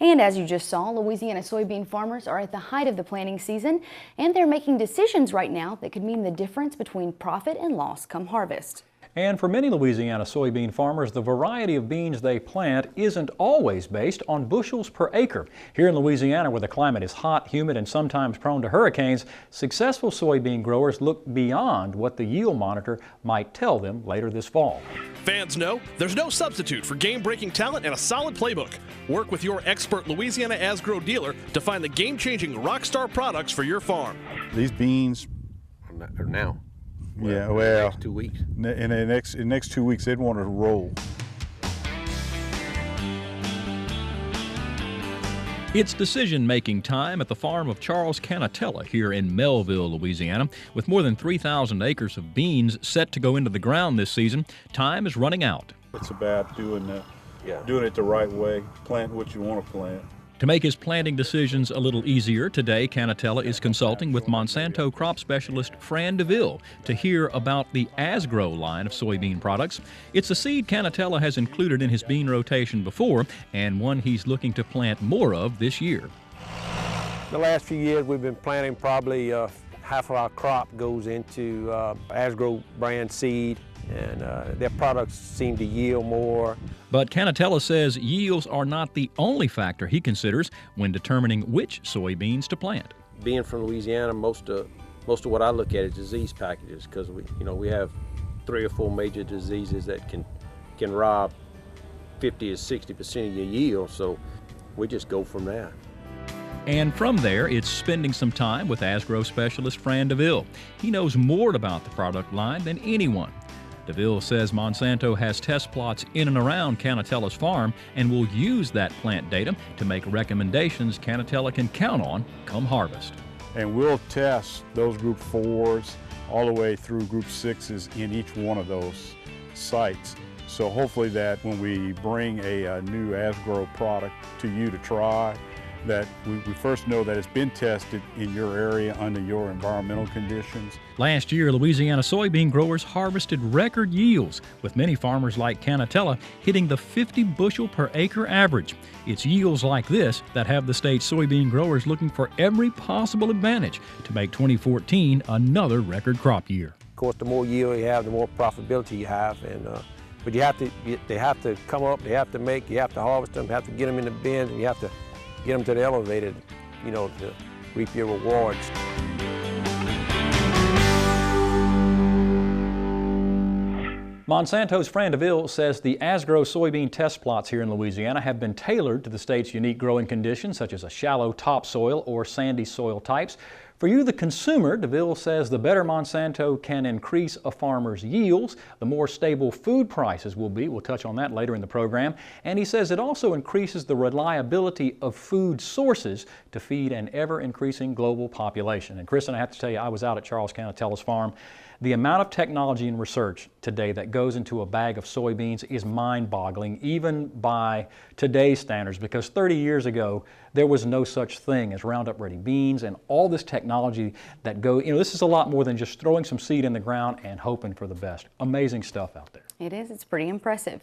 And as you just saw, Louisiana soybean farmers are at the height of the planting season, and they're making decisions right now that could mean the difference between profit and loss come harvest. And for many Louisiana soybean farmers, the variety of beans they plant isn't always based on bushels per acre. Here in Louisiana, where the climate is hot, humid, and sometimes prone to hurricanes, successful soybean growers look beyond what the yield monitor might tell them later this fall. Fans know there's no substitute for game-breaking talent and a solid playbook. Work with your expert Louisiana Asgrow dealer to find the game-changing rock star products for your farm. These beans are now. Yeah, well, next 2 weeks. In the next 2 weeks, they'd want to roll. It's decision-making time at the farm of Charles Cannatella here in Melville, Louisiana. With more than 3,000 acres of beans set to go into the ground this season, time is running out. It's about doing it the right way, plant what you want to plant. To make his planting decisions a little easier, today Cannatella is consulting with Monsanto crop specialist Fran DeVille to hear about the Asgrow line of soybean products. It's a seed Cannatella has included in his bean rotation before, and one he's looking to plant more of this year. The last few years we've been planting probably half of our crop goes into Asgrow brand seed, and their products seem to yield more. But Cannatella says yields are not the only factor he considers when determining which soybeans to plant. Being from Louisiana, most of what I look at is disease packages, because we have 3 or 4 major diseases that can rob 50 to 60% of your yield, so we just go from there. And from there, it's spending some time with Asgrow specialist Fran DeVille. He knows more about the product line than anyone. DeVille says Monsanto has test plots in and around Cannatella's farm and will use that plant data to make recommendations Cannatella can count on come harvest. And we'll test those group 4s all the way through group 6s in each one of those sites. So hopefully that when we bring a new Asgrow product to you to try, that we first know that it's been tested in your area under your environmental conditions. Last year, Louisiana soybean growers harvested record yields, with many farmers like Cannatella hitting the 50 bushel per acre average. It's yields like this that have the state's soybean growers looking for every possible advantage to make 2014 another record crop year. Of course, the more yield you have, the more profitability you have, but they have to come up, you have to harvest them, you have to get them in the bins, and you have to get them to the elevated, to reap your rewards. Monsanto's Fran DeVille says the Asgrow soybean test plots here in Louisiana have been tailored to the state's unique growing conditions, such as a shallow topsoil or sandy soil types. For you, the consumer, DeVille says the better Monsanto can increase a farmer's yields, the more stable food prices will be. We'll touch on that later in the program. And he says it also increases the reliability of food sources to feed an ever-increasing global population. And Kristen, I have to tell you, I was out at Charles Cannatella's farm. The amount of technology and research today that goes into a bag of soybeans is mind-boggling, even by today's standards, because 30 years ago, there was no such thing as Roundup Ready beans and all this technology that this is a lot more than just throwing some seed in the ground and hoping for the best. Amazing stuff out there. It is. It's pretty impressive.